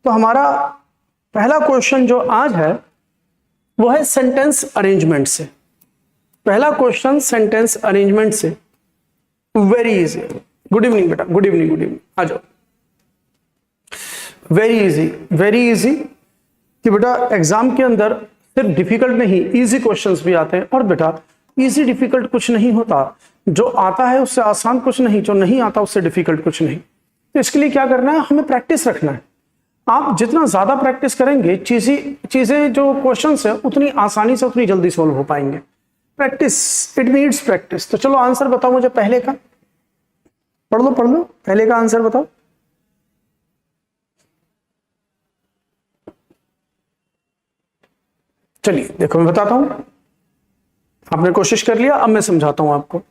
तो हमारा पहला क्वेश्चन जो आज है वो है सेंटेंस अरेंजमेंट से। पहला क्वेश्चन सेंटेंस अरेंजमेंट से, वेरी इजी। गुड इवनिंग बेटा, गुड इवनिंग, गुड इवनिंग, आ जाओ। वेरी इजी कि बेटा एग्जाम के अंदर सिर्फ डिफिकल्ट नहीं, इजी क्वेश्चंस भी आते हैं। और बेटा इजी डिफिकल्ट कुछ नहीं होता, जो आता है उससे आसान कुछ नहीं, जो नहीं आता उससे डिफिकल्ट कुछ नहीं। तो इसके लिए क्या करना है, हमें प्रैक्टिस रखना है। आप जितना ज्यादा प्रैक्टिस करेंगे चीजें जो क्वेश्चंस है उतनी आसानी से उतनी जल्दी सॉल्व हो पाएंगे। Practice, it needs practice. तो चलो आंसर बताओ मुझे पहले का, पढ़ लो पहले का आंसर बताओ। चलिए देखो मैं बताता हूं, आपने कोशिश कर लिया, अब मैं समझाता हूं आपको।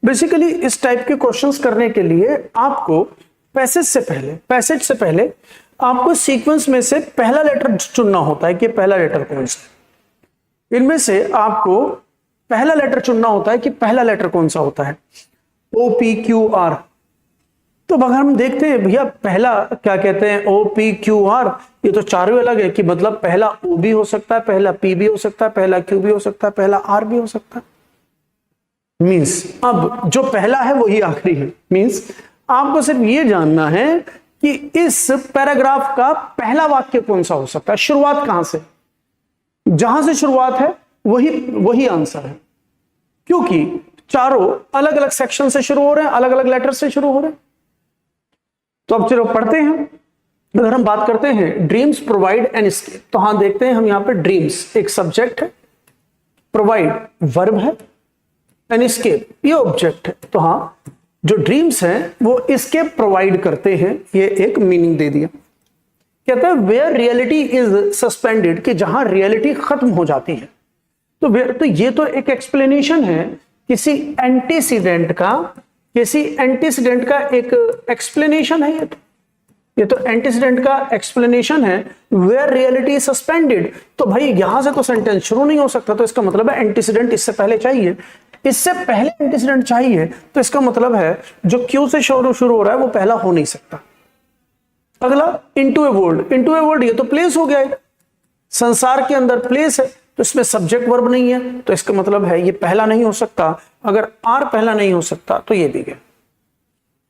बेसिकली इस टाइप के क्वेश्चंस करने के लिए आपको पैसेज से पहले आपको सीक्वेंस में से पहला लेटर चुनना होता है कि पहला लेटर कौन सा है। इनमें से आपको पहला लेटर चुनना होता है कि पहला लेटर कौन सा होता है, ओ पी क्यू आर। तो अगर हम देखते हैं भैया पहला क्या कहते हैं, ओ पी क्यू आर, ये तो चारों अलग है कि मतलब पहला ओ भी हो सकता है, पहला पी भी हो सकता है, पहला क्यू भी हो सकता है, पहला आर भी हो सकता है। मींस अब जो पहला है वही आखिरी है। मींस आपको सिर्फ ये जानना है कि इस पैराग्राफ का पहला वाक्य कौन सा हो सकता है, शुरुआत कहां से, जहां से शुरुआत है वही आंसर है। क्योंकि चारों अलग अलग सेक्शन से शुरू हो रहे हैं, अलग अलग लेटर से शुरू हो रहे हैं। तो अब चलो पढ़ते हैं। अगर हम बात करते हैं ड्रीम्स प्रोवाइड एन एस्केप, तो हाँ देखते हैं हम यहां पे ड्रीम्स एक सब्जेक्ट है, प्रोवाइड वर्ब है, एन एस्केप ये ऑब्जेक्ट है। तो हाँ जो ड्रीम्स हैं वो एस्केप प्रोवाइड करते हैं, ये एक मीनिंग दे दिया। कहता है वेयर रियलिटी इज सस्पेंडेड, कि जहां रियलिटी खत्म हो जाती है। तो ये तो एक एक्सप्लेनेशन है किसी एंटीसीडेंट का एक एक्सप्लेनेशन है। ये तो एंटीसीडेंट का एक्सप्लेनेशन है, वेयर रियलिटी सस्पेंडेड। तो भाई यहां से तो सेंटेंस शुरू नहीं हो सकता, तो इसका मतलब है एंटीसीडेंट इससे पहले चाहिए, इससे पहले एंटीसीडेंट चाहिए। तो इसका मतलब है जो क्यू से शुरू हो रहा है वो पहला हो नहीं सकता। अगला इनटू ए वर्ल्ड, ये तो प्लेस हो गया है, संसार के अंदर प्लेस है, तो इसमें सब्जेक्ट वर्ब नहीं है, तो इसका मतलब है ये पहला नहीं हो सकता। अगर आर पहला नहीं हो सकता तो ये भी गया।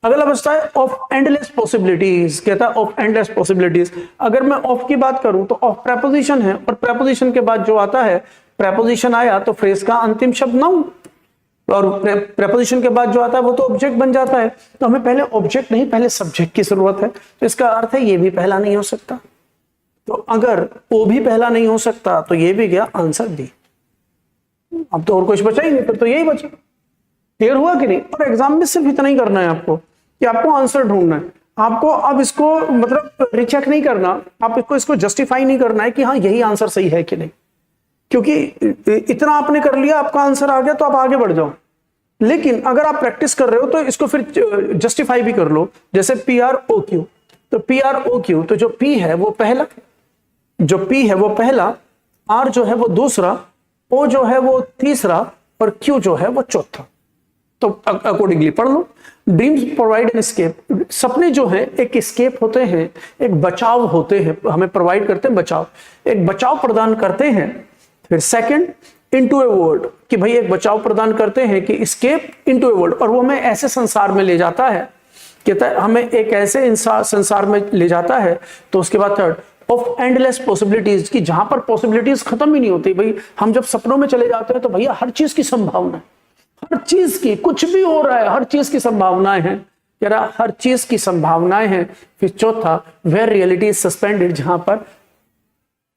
अगला बचता है ऑफ एंडलेस पॉसिबिलिटीज। कहता है ऑफ एंडलेस पॉसिबिलिटीज। अगर मैं ऑफ की बात करूं तो ऑफ प्रेपोजिशन है, और प्रेपोजिशन के बाद जो आता है, प्रेपोजिशन आया तो फ्रेज का अंतिम शब्द नाउन, और प्रेपोजिशन के बाद जो आता है वो तो ऑब्जेक्ट बन जाता है। तो हमें पहले ऑब्जेक्ट नहीं, पहले सब्जेक्ट की जरूरत है। तो इसका अर्थ है ये भी पहला नहीं हो सकता। तो अगर ओ भी पहला नहीं हो सकता तो ये भी गया आंसर बी। अब तो और कुछ बचा ही नहीं, फिर तो यही बचा। क्लियर हुआ कि नहीं? और एग्जाम में सिर्फ इतना ही करना है आपको कि आपको आंसर ढूंढना है। आपको अब इसको मतलब रिचेक नहीं करना, आप इसको जस्टिफाई नहीं करना है कि हाँ यही आंसर सही है कि नहीं, क्योंकि इतना आपने कर लिया, आपका आंसर आ गया तो आप आगे बढ़ जाओ। लेकिन अगर आप प्रैक्टिस कर रहे हो तो इसको फिर जस्टिफाई भी कर लो। जैसे पी आर ओ क्यू, तो पी आर ओ क्यू, तो जो पी है वो पहला, आर जो है वो दूसरा, ओ जो है वो तीसरा, और क्यू जो है वो चौथा। तो अकॉर्डिंगली पढ़ लो। ड्रीम्स प्रोवाइड एन एस्केप, सपने जो है एक एस्केप होते हैं, एक बचाव होते हैं, हमें प्रोवाइड करते हैं बचाव, एक बचाव प्रदान करते हैं। फिर सेकंड इनटू ए वर्ल्ड, कि भाई एक बचाव प्रदान करते हैं कि एस्केप इनटू ए वर्ल्ड, और वो हमें ऐसे संसार में ले जाता है, कहता है हमें एक ऐसे संसार में ले जाता है। तो उसके बाद थर्ड ऑफ एंडलेस पॉसिबिलिटीज, कि जहां पर पॉसिबिलिटीज खत्म ही नहीं होती। भाई हम जब सपनों में चले जाते हैं तो भैया हर चीज की संभावना है, हर चीज की, कुछ भी हो रहा है, हर चीज की संभावनाएं हैं, कह रहा हर चीज की संभावनाएं हैं। फिर चौथा वेयर रियलिटी इज सस्पेंडेड, जहां पर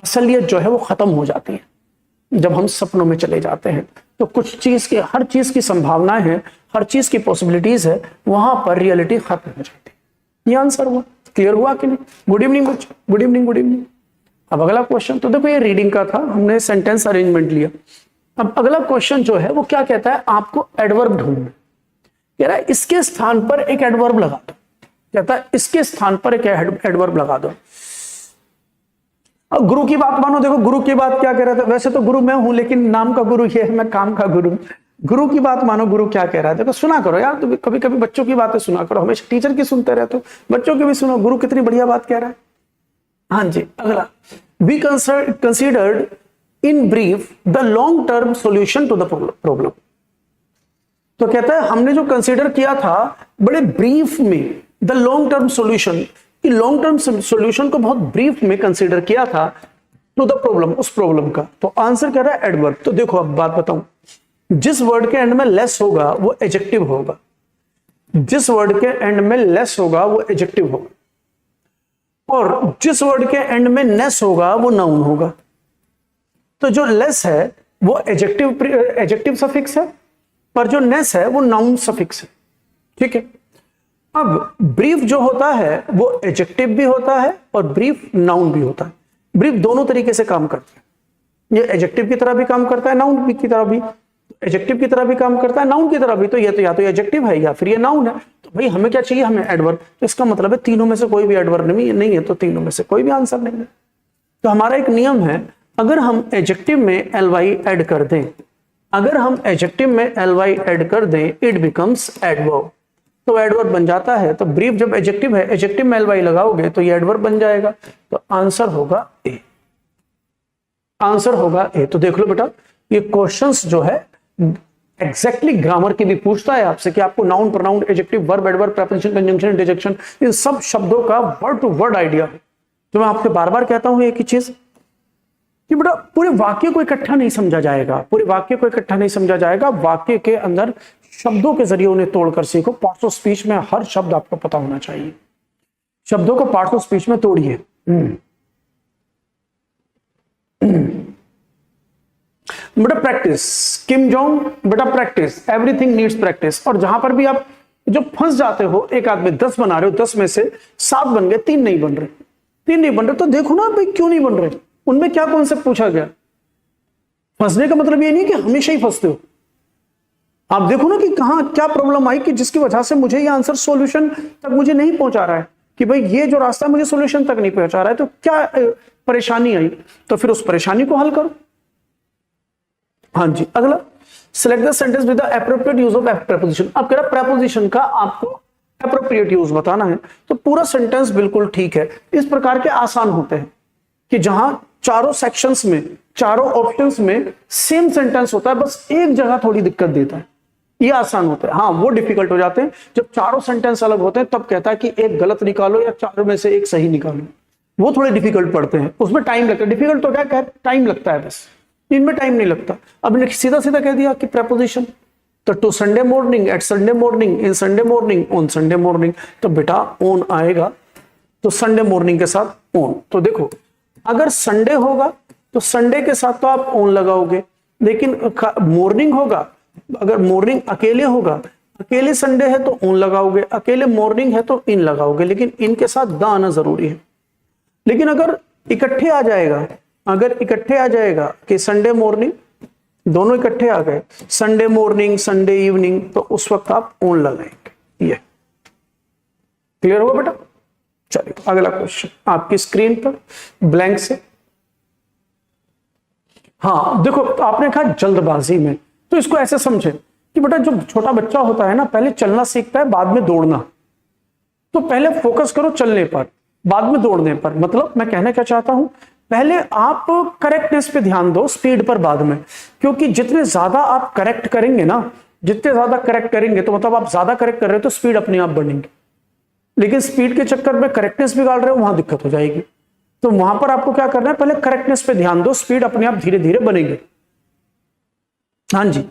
असलियत जो है वो खत्म हो जाती है जब हम सपनों में चले जाते हैं। तो कुछ चीज की, हर चीज की संभावनाएं हैं, हर चीज की पॉसिबिलिटीज है, वहां पर रियलिटी खत्म हो जाती है। ये आंसर हुआ। क्लियर हुआ कि नहीं? गुड इवनिंग बच्चों, गुड इवनिंग, गुड इवनिंग। अब अगला क्वेश्चन, तो देखो ये रीडिंग का था, हमने सेंटेंस अरेंजमेंट लिया। अब अगला क्वेश्चन जो है वो क्या कहता है, आपको एडवर्ब ढूंढना। कह रहा है इसके स्थान पर एक एडवर्ब लगा दो। कहता है इसके स्थान पर एक एडवर्ब लगा दो। अब गुरु की बात मानो, देखो गुरु की बात क्या कह रहा था। वैसे तो गुरु मैं हूं, लेकिन नाम का गुरु ये है, मैं काम का गुरु। गुरु की बात मानो, गुरु क्या कह रहा है देखो, सुना करो यार। तो कभी कभी बच्चों की बातें सुना करो, हमेशा टीचर की सुनते रहते हो, बच्चों की भी सुनो। गुरु कितनी बढ़िया बात कह रहा है। हाँ जी, अगला, we considered in brief the long term solution to the problem. तो कहता है हमने जो कंसीडर किया था बड़े ब्रीफ में द लॉन्ग टर्म सॉल्यूशन, कि लॉन्ग टर्म सॉल्यूशन को बहुत ब्रीफ में कंसीडर किया था टू द प्रॉब्लम, उस प्रॉब्लम का। तो आंसर कह रहा है एडवर्ब। तो देखो अब बात बताऊं, जिस वर्ड के एंड में लेस होगा वो एडजेक्टिव होगा, जिस वर्ड के एंड में लेस होगा वो एडजेक्टिव होगा, और जिस वर्ड के एंड में नेस होगा वो नाउन होगा। तो जो लेस है वो एडजेक्टिव सफिक्स है, पर जो नेस है वो नाउन सफिक्स है। ठीक है, अब ब्रीफ जो होता है वो एडजेक्टिव भी होता है और ब्रीफ नाउन भी होता है। ब्रीफ दोनों तरीके से काम करता है, ये एडजेक्टिव की तरह भी काम करता है, नाउन की तरह भी, एडजेक्टिव की तरह भी काम करता है, नाउन की तरह भी। तो ये तो या तो एडजेक्टिव है या फिर ये नाउन है। तो भाई हमें क्या चाहिए, हमें एडवर्ब। तो इसका मतलब है तीनों में से कोई भी एडवर्ब नहीं है, तो तीनों में से कोई भी आंसर नहीं है। तो हमारा एक नियम है, अगर हम एडजेक्टिव में ly ऐड कर दें, अगर हम एडजेक्टिव में ly ऐड कर दें, इट बिकम्स एडवर्ब। तो एडवर्ब बन जाता है। तो ब्रीफ जब एडजेक्टिव है, एडजेक्टिव में ly लगाओगे तो ये एडवर्ब बन जाएगा। तो आंसर होगा ए, आंसर होगा ए। तो देख लो बेटा, ये क्वेश्चंस जो है एग्जैक्टली ग्रामर की भी पूछता है आपसे कि आपको noun, pronoun, adjective, verb, adverb, preposition, conjunction, interjection, इन सब शब्दों का वर्ड टू वर्ड आइडिया है। तो मैं आपको बार बार कहता हूं एक ही चीज कि बेटा पूरे वाक्य को इकट्ठा नहीं समझा जाएगा, पूरे वाक्य को इकट्ठा नहीं समझा जाएगा, वाक्य के अंदर शब्दों के जरिए उन्हें तोड़कर सीखो। पार्ट्स ऑफ स्पीच में हर शब्द आपको पता होना चाहिए, शब्दों को पार्ट्स ऑफ स्पीच में तोड़िए। बेटा प्रैक्टिस, किम जोंग, बेटा प्रैक्टिस, एवरीथिंग नीड्स प्रैक्टिस। और जहां पर भी आप जो फंस जाते हो, एक आदमी 10 बना रहे हो, 10 में से 7 बन गए, 3 नहीं बन रहे, 3 नहीं बन रहे, तो देखो ना भाई क्यों नहीं बन रहे, उनमें क्या कॉन्सेप्ट पूछा गया। फंसने का मतलब ये नहीं कि हमेशा ही फंसते हो, आप देखो ना कि कहां क्या प्रॉब्लम आई कि जिसकी वजह से मुझे ये आंसर सॉल्यूशन तक मुझे नहीं पहुंचा रहा है, कि भाई ये जो रास्ता मुझे सॉल्यूशन तक नहीं पहुंचा रहा है, तो क्या परेशानी आई, तो फिर उस परेशानी को हल करो। हाँ जी, अगला, select the sentence with the appropriate use of preposition. अब कह रहा प्रेपोजिशन का आपको एप्रोप्रिएट यूज बताना है। तो पूरा सेंटेंस बिल्कुल ठीक है, इस प्रकार के आसान होते हैं कि जहां चारों सेक्शंस में, चारों ऑप्शंस में सेम सेंटेंस होता है, बस एक जगह थोड़ी दिक्कत देता है, ये आसान होता है। हाँ, वो डिफिकल्ट हो जाते हैं जब चारों सेंटेंस अलग होते हैं, तब कहता है कि एक गलत निकालो या चारों में से एक सही निकालो, वो थोड़े डिफिकल्ट पड़ते हैं, उसमें टाइम लगता है। डिफिकल्ट तो क्या टाइम लगता है, बस इनमें टाइम नहीं लगता। अब सीधा सीधा कह दिया कि प्रेपोजिशन, तो to Sunday morning, at Sunday morning, in Sunday morning, on Sunday morning, तो बेटा ऑन आएगा, तो संडे मॉर्निंग के साथ ऑन। तो देखो अगर संडे होगा तो संडे के साथ तो आप ऑन लगाओगे, लेकिन मॉर्निंग होगा, अगर मॉर्निंग अकेले होगा, अकेले संडे है तो ऑन लगाओगे, अकेले मॉर्निंग है तो इन लगाओगे, लेकिन इनके साथ द आना जरूरी है। लेकिन अगर इकट्ठे आ जाएगा, अगर इकट्ठे आ जाएगा कि संडे मॉर्निंग, दोनों इकट्ठे आ गए, संडे मॉर्निंग, संडे इवनिंग, तो उस वक्त आप ऑन लगाएंगे। ये क्लियर हुआ बेटा? चलिए अगला क्वेश्चन आपकी स्क्रीन पर ब्लैंक से। हाँ देखो, आपने कहा जल्दबाजी में, तो इसको ऐसे समझे कि बेटा जो छोटा बच्चा होता है ना, पहले चलना सीखता है, बाद में दौड़ना। तो पहले फोकस करो चलने पर, बाद में दौड़ने पर। मतलब मैं कहना क्या चाहता हूं, पहले आप करेक्टनेस पे ध्यान दो, स्पीड पर बाद में। क्योंकि जितने ज्यादा आप करेक्ट करेंगे ना, जितने ज्यादा करेक्ट करेंगे तो मतलब आप ज्यादा करेक्ट कर रहे हो तो स्पीड अपने आप बढ़ेंगे। लेकिन स्पीड के चक्कर में करेक्टनेस बिगाड़ रहे हो, वहां दिक्कत हो जाएगी। तो वहां पर आपको क्या करना है, पहले करेक्टनेस पे ध्यान दो, स्पीड अपने आप धीरे धीरे बनेंगे। हाँ जी,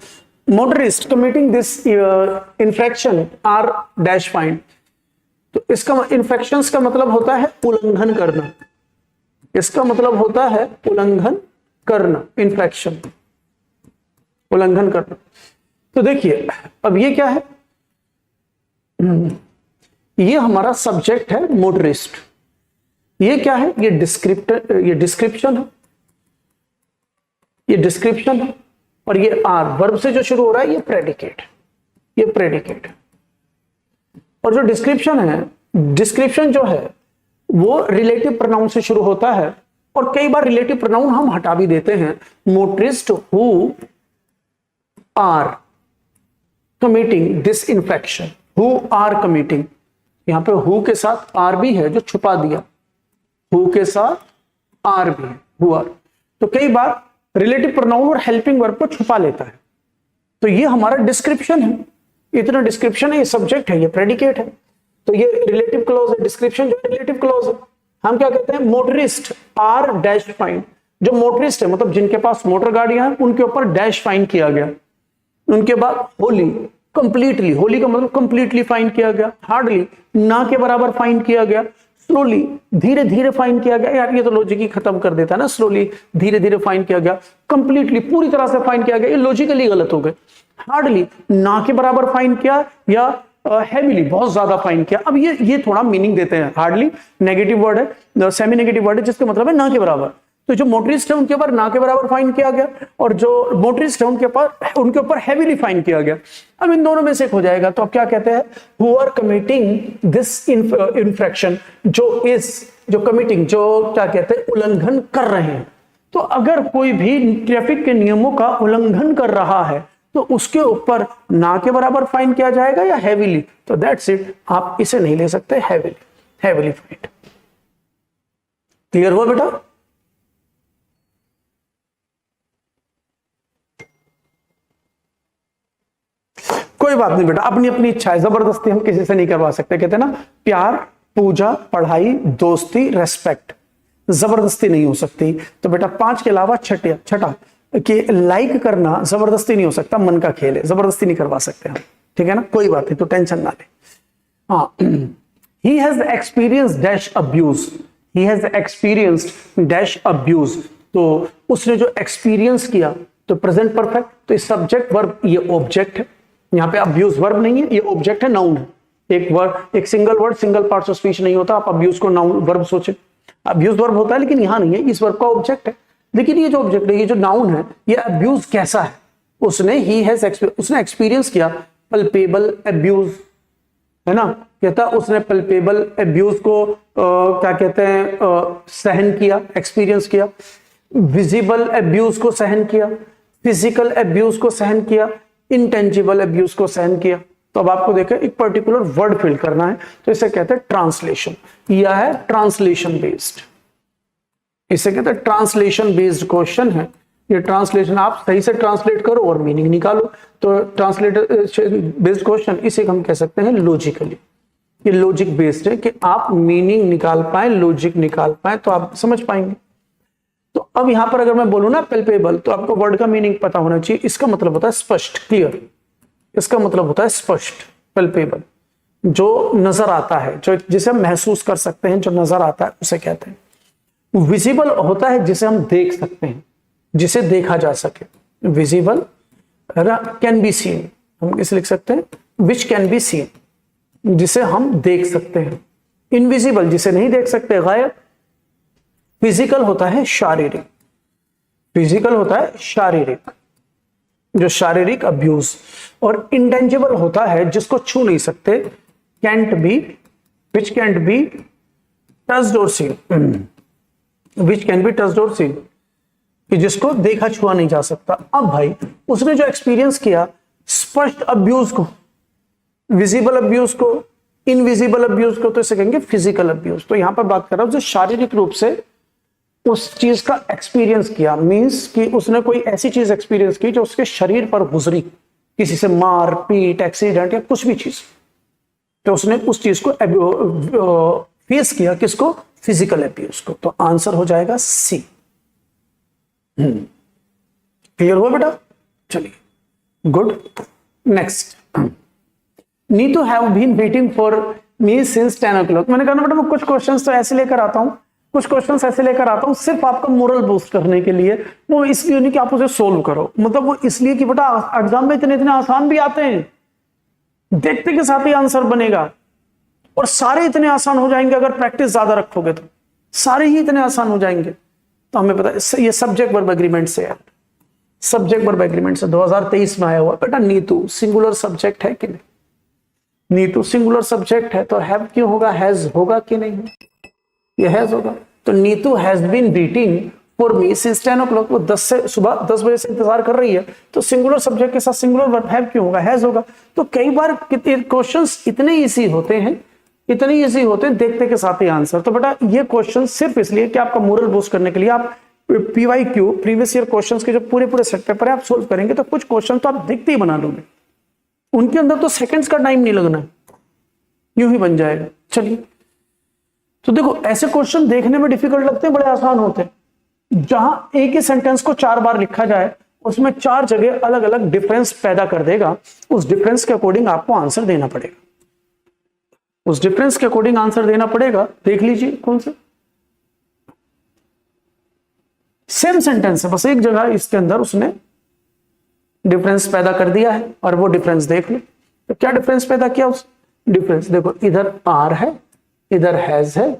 motorist committing this infraction are dash fine. तो इसका इन्फेक्शंस का मतलब होता है उल्लंघन करना, इसका मतलब होता है उल्लंघन करना, इन्फ्रैक्शन, उल्लंघन करना। तो देखिए अब ये क्या है, ये हमारा सब्जेक्ट है मोटरिस्ट, ये क्या है, ये डिस्क्रिप्टर, ये डिस्क्रिप्शन है, ये डिस्क्रिप्शन है, और ये आर वर्ब से जो शुरू हो रहा है ये प्रेडिकेट, ये प्रेडिकेट। और जो डिस्क्रिप्शन है, डिस्क्रिप्शन जो है वो रिलेटिव प्रोनाउन से शुरू होता है, और कई बार रिलेटिव प्रोनाउन हम हटा भी देते हैं। Motorist who are committing this infection, who are committing, यहां पे हु के साथ आर भी है जो छुपा दिया, हु के साथ आर भी है, हु आर। तो कई बार रिलेटिव प्रोनाउन और हेल्पिंग वर्ब को छुपा लेता है। तो ये हमारा डिस्क्रिप्शन है, इतना डिस्क्रिप्शन है, ये सब्जेक्ट है, ये प्रेडिकेट है, तो ये रिलेटिव क्लॉज है। डिस्क्रिप्शन जो रिलेटिव क्लॉज है। हम क्या कहते हैं, मोटरिस्ट आर डैश फाइन। जो मोटरिस्ट है मतलब जिनके पास मोटर गाड़ियां हैं उनके ऊपर डैश फाइन किया गया। उनके बाद होली, कंप्लीटली, होली का मतलब कंप्लीटली फाइन किया गया। हार्डली, ना के बराबर फाइन किया गया। स्लोली, धीरे धीरे फाइन किया गया। यार ये तो लॉजिक ही खत्म कर देता है ना, स्लोली धीरे धीरे फाइन किया गया। कंप्लीटली, पूरी तरह से फाइन किया गया, ये लॉजिकली गलत हो गए। हार्डली, ना के बराबर फाइन किया, या हेवीली, बहुत ज्यादा फाइन किया। अब ये थोड़ा मीनिंग देते हैं। हार्डली नेगेटिव वर्ड है, सेमी नेगेटिव वर्ड है, जिसका मतलब है ना के बराबर। तो जो मोटरिस्ट है उनके ऊपर ना के बराबर फाइन किया गया, और जो मोटरिस्ट है उनके ऊपर हेवीली फाइन किया गया। अब इन दोनों में से एक हो जाएगा। तो अब क्या कहते हैं, who are committing this infraction, जो कमिटिंग, जो क्या कहते हैं, उल्लंघन कर रहे हैं। तो अगर कोई भी ट्रैफिक के नियमों का उल्लंघन कर रहा है तो उसके ऊपर ना के बराबर फाइन किया जाएगा या हेवीली। तो दैट्स इट, आप इसे नहीं ले सकते हेवीली फाइन। क्लियर हुआ बेटा? कोई बात नहीं बेटा, अपनी अपनी इच्छा है, जबरदस्ती हम किसी से नहीं करवा सकते। कहते हैं ना, प्यार, पूजा, पढ़ाई, दोस्ती, रेस्पेक्ट, जबरदस्ती नहीं हो सकती। तो बेटा 5 के अलावा छठा कि लाइक करना जबरदस्ती नहीं हो सकता, मन का खेल है, जबरदस्ती नहीं करवा सकते हम, ठीक है ना। कोई बात नहीं, तो टेंशन ना ले। हाँ, he has experience dash abuse, he has experienced dash abuse. तो उसने जो एक्सपीरियंस किया, तो प्रेजेंट परफेक्ट, तो इस सब्जेक्ट वर्ब, ये ऑब्जेक्ट है। यहाँ पे अब्यूज वर्ब नहीं है, ये ऑब्जेक्ट है, नाउन है। एक वर्ड, एक single word, single parts of speech नहीं होता। आप अब्यूज को नाउन वर्ब सोचे, अब्यूज वर्ब होता है, लेकिन यहां नहीं है, इस वर्ब का ऑब्जेक्ट है। लेकिन ये जो ऑब्जेक्ट है, ये जो नाउन है, ये अब्यूज कैसा है, उसने उसने एक्सपीरियंस किया। पल्पेबल अब्यूज है ना, कहता उसने पल्पेबल अब्यूज को क्या कहते हैं, सहन किया, एक्सपीरियंस किया। विजिबल अब्यूज को सहन किया, फिजिकल अब्यूज को सहन किया, इंटेंजिबल अब्यूज को सहन किया। तो अब आपको देखें, एक पर्टिकुलर वर्ड फिल करना है, तो इसे कहते हैं ट्रांसलेशन। यह है ट्रांसलेशन बेस्ड, इसे कहते हैं ट्रांसलेशन बेस्ड क्वेश्चन है। ये ट्रांसलेशन आप सही से ट्रांसलेट करो और मीनिंग निकालो, तो ट्रांसलेशन बेस्ड क्वेश्चन, इसे हम कह सकते हैं लॉजिकली। ये लॉजिक बेस्ड है कि आप मीनिंग निकाल पाए, लॉजिक निकाल पाए, तो आप समझ पाएंगे। तो अब यहां पर अगर मैं बोलूं ना पल्पेबल, तो आपको वर्ड का मीनिंग पता होना चाहिए। इसका मतलब होता है स्पष्ट, क्लियर। इसका मतलब होता है स्पष्ट, पल्पेबल, जो नजर आता है, जो जिसे हम महसूस कर सकते हैं, जो नजर आता है, उसे कहते हैं। विजिबल होता है जिसे हम देख सकते हैं, जिसे देखा जा सके। विजिबल कैन बी सीन, हम इसे लिख सकते हैं विच कैन बी सीन, जिसे हम देख सकते हैं। इनविजिबल, जिसे नहीं देख सकते, गायब। फिजिकल होता है शारीरिक, फिजिकल होता है शारीरिक, जो शारीरिक अब्यूज। और इंटेंजिबल होता है जिसको छू नहीं सकते, can't be, which can't be touched or seen, which can be touched or seen, कि जिसको देखा छुआ नहीं जा सकता। अब भाई उसने जो एक्सपीरियंस किया स्पष्ट अब्यूज को, विजिबल अब्यूज को, इनविजिबल अब्यूज को, तो इसे कहेंगे फिजिकल अब्यूज। तो यहां पर बात कर रहा हूं जो शारीरिक रूप से उस चीज का एक्सपीरियंस किया, मींस कि उसने कोई ऐसी चीज एक्सपीरियंस की जो उसके शरीर पर गुजरी, किसी से मार पीट, एक्सीडेंट या कुछ भी चीज, तो उसने उस चीज को फेस किया, किसको, फिजिकल अब्यूज को। तो आंसर हो जाएगा सी। क्लियर हुआ बेटा? चलिए, good. Next, Neetu have been waiting for me since 10 o'clock। मैंने कहा ना बेटा, मैं कुछ क्वेश्चंस तो ऐसे लेकर आता हूं, कुछ क्वेश्चंस ऐसे लेकर आता हूं सिर्फ आपका मोरल बूस्ट करने के लिए। वो इसलिए नहीं कि आप उसे सोल्व करो, मतलब वो इसलिए कि बेटा एग्जाम में इतने इतने आसान भी आते हैं, देखते के साथ ही आंसर बनेगा, और सारे इतने आसान हो जाएंगे अगर प्रैक्टिस ज्यादा रखोगे तो, सारे ही इतने आसान हो जाएंगे। तो हमें पता है ये सब्जेक्ट वर्ब एग्रीमेंट से है, सब्जेक्ट वर्ब एग्रीमेंट से 2023 में आया हुआ। बेटा नीतू सिंगुलर सब्जेक्ट है कि नहीं? नीतू सिंगुलर सब्जेक्ट है, तो हैव क्यों होगा, हैज होगा कि नहीं? ये हैज होगा। तो Neetu has been waiting for me since 10 o'clock, वो 10 से सुबह 10 बजे से इंतजार कर रही है, तो सिंगुलर सब्जेक्ट के साथ सिंगुलर वर्ब हैव क्यों होगा, हैज होगा। तो कई बार क्वेश्चंस इतने इजी होते हैं इतने इजी होते हैं देखते के साथ ही आंसर। तो बेटा ये क्वेश्चन सिर्फ इसलिए कि आपका मोरल बूस्ट करने के लिए आप PYQ प्रीवियस ईयर क्वेश्चंस के जो पूरे पूरे सेट पेपर है आप सोल्व करेंगे तो कुछ क्वेश्चन तो आप देखते ही बना लोगे, उनके अंदर तो सेकंड्स का टाइम नहीं लगना, यूं ही बन जाएगा। चलिए तो देखो ऐसे क्वेश्चन देखने में डिफिकल्ट लगते हैं, बड़े आसान होते हैं। जहां एक ही सेंटेंस को 4 बार लिखा जाए उसमें 4 जगह अलग अलग डिफरेंस पैदा कर देगा, उस डिफरेंस के अकॉर्डिंग आपको आंसर देना पड़ेगा, उस डिफरेंस के अकॉर्डिंग आंसर देना पड़ेगा। देख लीजिए कौन से सेम सेंटेंस है, बस एक जगह इसके अंदर उसने डिफरेंस पैदा कर दिया है और वो डिफरेंस देख लो। तो क्या डिफरेंस पैदा किया उस डिफरेंस, देखो इधर आर है, इधर हैज है,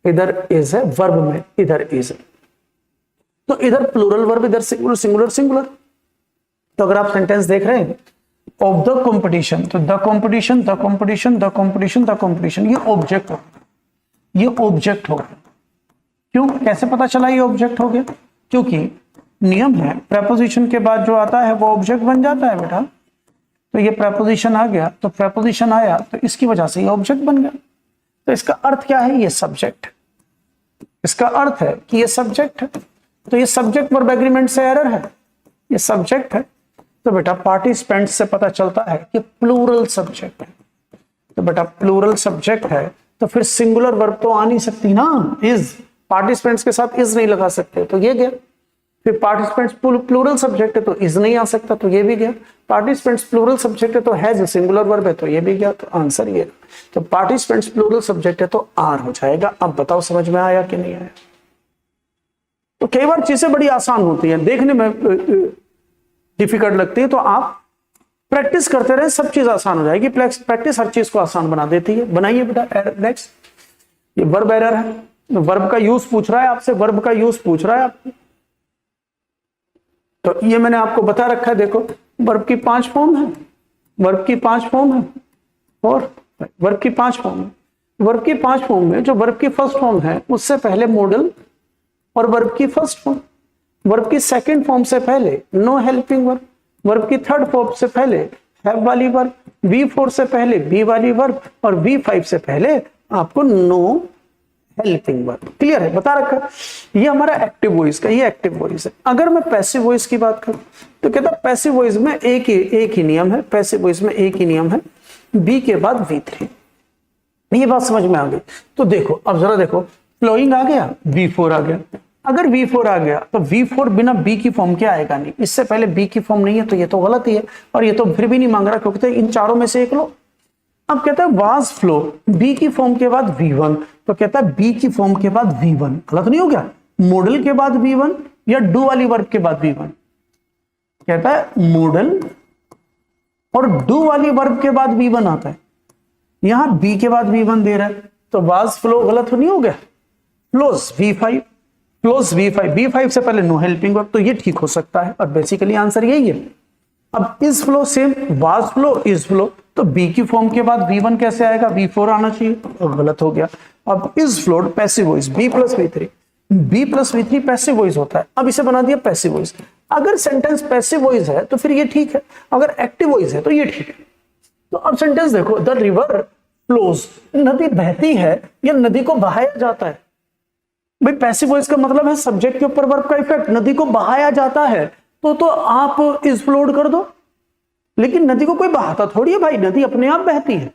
इधर इज है, वर्ब में इधर इज है, तो इधर प्लूरल वर्ब, इधर सिंगुलर सिंगुलर सिंगुलर। तो अगर आप सेंटेंस देख रहे हैं ऑफ द कंपटीशन, तो the competition the competition the competition the competition, ये ऑब्जेक्ट हो गया, ये ऑब्जेक्ट हो गया। क्यों, कैसे पता चला ये ऑब्जेक्ट हो गया, क्योंकि नियम है प्रेपोजिशन के बाद जो आता है वो ऑब्जेक्ट बन जाता है बेटा। तो ये प्रेपोजिशन आ गया, तो प्रेपोजिशन आया तो इसकी वजह से ये ऑब्जेक्ट बन गया। तो इसका अर्थ क्या है, ये सब्जेक्ट, इसका अर्थ है कि ये सब्जेक्ट है। तो ये सब्जेक्ट वर्ब एग्रीमेंट से एरर है, ये सब्जेक्ट है। तो बेटा पार्टिसिपेंट से पता चलता है कि प्लूरल सब्जेक्ट है। तो बेटा प्लूरल सब्जेक्ट है तो फिर सिंगुलर वर्ब तो आ नहीं सकती ना, इज, पार्टिसिपेंट्स के साथ इज नहीं लगा सकते, तो ये गया। फिर पार्टिसिपेंट्स प्लूरल सब्जेक्ट है तो इज नहीं आ सकता, तो ये भी गया। पार्टिसिपेंट्स प्लूरल सब्जेक्ट है तो हैज सिंगुलर वर्ब है, तो ये भी गया। तो आंसर ये, तो पार्टिसिपेंट्स प्लूरल सब्जेक्ट है तो आर हो जाएगा। अब बताओ समझ में आया कि नहीं आया। तो कई बार चीजें बड़ी आसान होती हैं, देखने में डिफिकल्ट लगती है, तो आप प्रैक्टिस करते रहे, सब चीज आसान हो जाएगी। प्रैक्टिस हर चीज को आसान बना देती है। बनाइए बेटा नेक्स्ट, ये वर्ब एरर है, वर्ब का यूज पूछ रहा है आपसे, वर्ब का यूज पूछ रहा है आपको। तो ये मैंने आपको बता रखा है, देखो वर्ब की 5 फॉर्म है, वर्ब की 5 फॉर्म है, और वर्ब की 5 फॉर्म है। वर्ब की 5 फॉर्म में जो वर्ब की फर्स्ट फॉर्म है उससे पहले मॉडल और वर्ब की फर्स्ट फॉर्म, वर्ब की सेकंड फॉर्म से पहले नो हेल्पिंग वर्ब, वर्ब की थर्ड फॉर्म से पहले हैव वाली वर्ब, V4 से पहले बी वाली वर्ब, और V5 से पहले आपको नो हेल्पिंग वर्ब। क्लियर है, बता रखा। ये हमारा एक्टिव वॉइस का, ये एक्टिव वॉइस है। अगर मैं पैसिव वॉइस की बात करूं तो कहता है पैसिव वॉइस में एक ही नियम है, पैसिव वॉइस में एक ही नियम है, बी के बाद V3। ये बात समझ में आ गई। तो देखो अब जरा देखो, फ्लोइंग आ गया, V4 आ गया। अगर V4 आ गया तो V4 बिना B की फॉर्म के आएगा नहीं, इससे पहले B की फॉर्म नहीं है, तो ये तो गलत ही है। और ये तो फिर भी नहीं मांग रहा क्योंकि इन चारों में से एक लो। अब कहता है वाज फ्लो, बी की फॉर्म के बाद V1, तो कहता है बी की फॉर्म के बाद V1, गलत नहीं हो गया। मॉडल के बाद V1 या डू वाली वर्ब के बाद V1, कहता है मॉडल और डू वाली वर्ब के बाद V1 आता है, यहां बी के बाद V1 दे रहा है, तो वाज फ्लो गलत नहीं हो गया। Flows V5, flows V5, B5 से पहले नो हेल्पिंग वर्ब, तो ये ठीक हो सकता है। और बेसिकली आंसर यही है। अब is flow same, was flow, is flow, तो बी की फॉर्म के बाद V1 कैसे आएगा, V4 आना चाहिए, तो गलत हो गया। अब is flowed passive voice, B plus V3, B plus V3 passive voice होता है। अब इसे बना दिया पैसिव वॉइस। अगर सेंटेंस पैसिव वॉइस है तो फिर ये ठीक है, अगर एक्टिव वॉइस है तो ये ठीक है। तो अब सेंटेंस देखो, द रिवर फ्लोज, नदी बहती है या नदी को बहाया जाता है। भाई पैसिव वॉइस का मतलब है सब्जेक्ट के ऊपर वर्ब का इफेक्ट, नदी को बहाया जाता है, तो आप इज फ्लोड कर दो। लेकिन नदी को कोई बहाता थोड़ी है भाई, नदी अपने आप बहती है।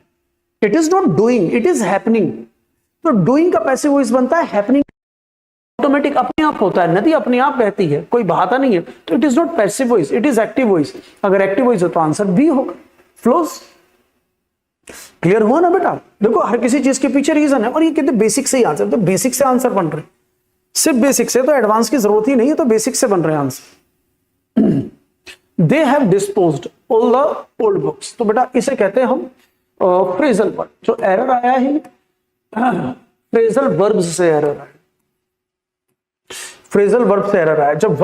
It is not doing, it is happening. तो डूइंग का पैसिव वॉइस बनता है, हैपनिंग ऑटोमेटिक अपने आप होता है, नदी अपने आप बहती है, कोई बहाता नहीं है, तो it is not passive voice, it is active voice. अगर एक्टिव वॉइस हो तो आंसर बी होगा, फ्लोज। क्लियर हुआ ना बेटा। देखो हर किसी चीज के पीछे रीजन है, और ये कहते बेसिक से ही आंसर, तो बेसिक से आंसर बन रहे, सिर्फ बेसिक से, तो एडवांस की जरूरत ही नहीं है, तो बेसिक से बन रहे answer. They have disposed all the old books, तो बेटा इसे कहते हैं हम फ्रेजल वर्ब। जो एरर आया है फ्रेजल वर्ब से एरर आया, फ्रेजल वर्ब से एरर आया। जब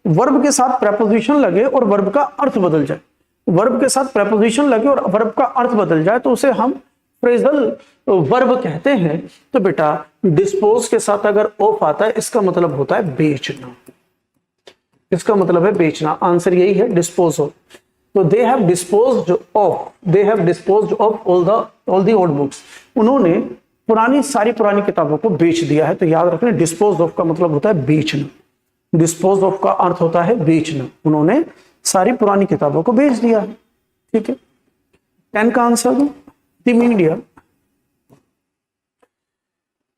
वर्ब के साथ प्रेपोजिशन लगे और वर्ब का अर्थ बदल जाए, वर्ब के साथ प्रेपोजिशन लगे और वर्ब का अर्थ बदल जाए, तो उसे हम फ्रेजल वर्ब कहते हैं। तो बेटा डिस्पोज के साथ अगर ऑफ आता है, इसका मतलब होता है बेचना, इसका मतलब है बेचना। आंसर यही है, डिस्पोज ऑफ। तो they have disposed of all the old books, उन्होंने सारी पुरानी किताबों को बेच दिया है। तो याद रखना, डिस्पोज ऑफ का मतलब होता है बेचना, डिस्पोज ऑफ का अर्थ होता है बेचना, उन्होंने सारी पुरानी किताबों को बेच दिया है। ठीक है, 10 का आंसर दो।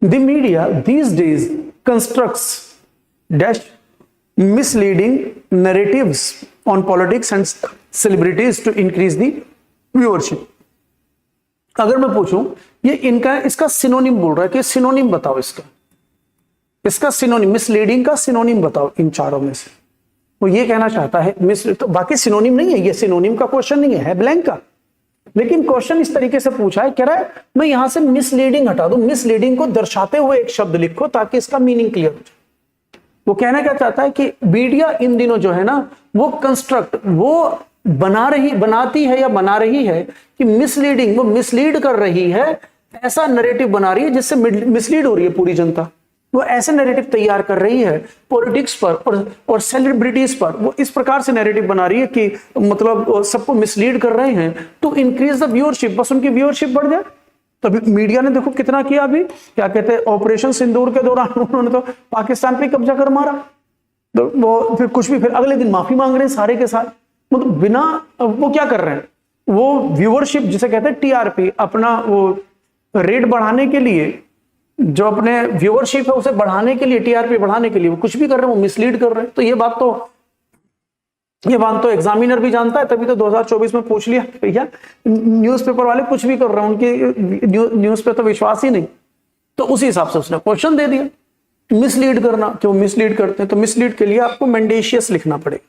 The media these days constructs dash misleading narratives on politics and celebrities to increase the viewership। अगर मैं पूछूं ये इसका सिनोनिम बोल रहा है कि सिनोनिम बताओ, इसका सिनोनिम, मिसलीडिंग का सिनोनिम बताओ इन चारों में से। वो ये कहना चाहता है तो बाकी सिनोनिम नहीं है, ये सिनोनिम का क्वेश्चन नहीं है ब्लैंक का, लेकिन क्वेश्चन इस तरीके से पूछा है, कह रहा है मैं यहां से मिसलीडिंग हटा दूं, मिसलीडिंग को दर्शाते हुए एक शब्द लिखो ताकि इसका मीनिंग क्लियर हो जाए। वो कहना क्या चाहता है कि मीडिया इन दिनों जो है ना वो कंस्ट्रक्ट, वो बनाती है या बना रही है कि मिसलीडिंग, वो मिसलीड कर रही है, ऐसा नैरेटिव बना रही है जिससे मिसलीड हो रही है पूरी जनता। वो ऐसे नैरेटिव तैयार कर रही है पॉलिटिक्स पर और सेलिब्रिटीज पर, वो इस प्रकार से नैरेटिव बना रही है कि मतलब सबको मिसलीड कर रहे हैं टू इंक्रीज द व्यूअरशिप, बस उनकी व्यूअरशिप बढ़ जाए। तो अभी मीडिया ने देखो कितना किया, अभी क्या कहते हैं ऑपरेशन सिंदूर के दौरान उन्होंने तो पाकिस्तान पे कब्जा कर मारा, तो वो फिर कुछ भी, फिर अगले दिन माफी मांग रहे हैं सारे के साथ, मतलब बिना, वो क्या कर रहे हैं, वो व्यूअरशिप जिसे कहते हैं टीआरपी, अपना वो रेट बढ़ाने के लिए, जो अपने व्यूअरशिप है उसे बढ़ाने के लिए, टीआरपी बढ़ाने के लिए वो कुछ भी कर रहे हैं, वो मिसलीड कर रहे हैं। तो ये बात तो एग्जामिनर भी जानता है, तभी तो 2024 में पूछ लिया भैया न्यूज़पेपर वाले कुछ भी कर रहे हैं, उनकी न्यूज़ पे तो विश्वास ही नहीं, तो उसी हिसाब से उसने क्वेश्चन दे दिया। मिसलीड करना, क्यों मिसलीड करते हैं, तो मिसलीड के लिए आपको मेंडेशियस लिखना पड़ेगा।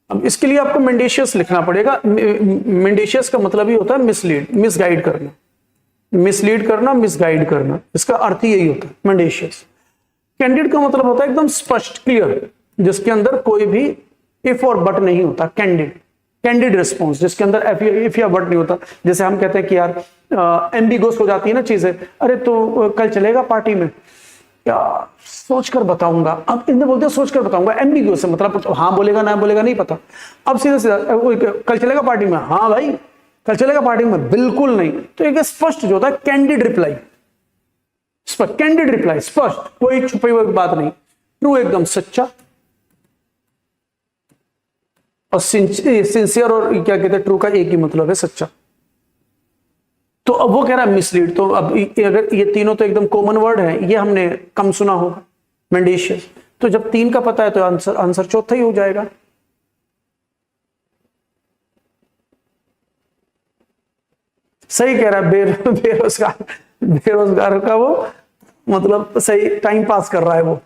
अब इसके लिए आपको मेंडेशियस लिखना पड़ेगा। मेंडेशियस का मतलब ही होता है मिसलीड, मिसगाइड करना, मिसलीड करना, मिसगाइड करना, इसका अर्थ ही यही होता है मेंडेशियस। कैंडिड का मतलब होता है एकदम स्पष्ट, क्लियर, जिसके अंदर कोई भी इफ और बट नहीं होता। कैंडिड रिस्पॉन्स, जिसके अंदर इफ या बट नहीं होता। जैसे हम कहते हैं कि यार एम्बिगोस हो जाती है ना चीजें, अरे तो कल चलेगा पार्टी में, यार सोच कर बताऊंगा। अब इनमें बोलते हैं सोच कर बताऊंगा, एम्बिगुअस है, मतलब हाँ बोलेगा ना बोलेगा नहीं पता। अब सीधा सीधा कल चलेगा पार्टी में, हाँ भाई कल चलेगा पार्टी में, बिल्कुल नहीं। तो एक स्पष्ट जो होता है कैंडिड रिप्लाई, कैंडिड रिप्लाई, स्पष्ट, कोई छुपी हुई बात नहीं। ट्रू एकदम सच्चा, और सिंसियर और क्या कहते हैं ट्रू का एक ही मतलब है, सच्चा। तो अब वो कह रहा है मिसलीड। तो अब अगर ये तीनों तो एकदम कॉमन वर्ड है, ये हमने कम सुना होगा, मेंडेशियस। तो जब 3 का पता है तो आंसर चौथा ही हो जाएगा। सही कह रहा है, बेरोजगार का वो मतलब सही टाइम पास कर रहा है वो।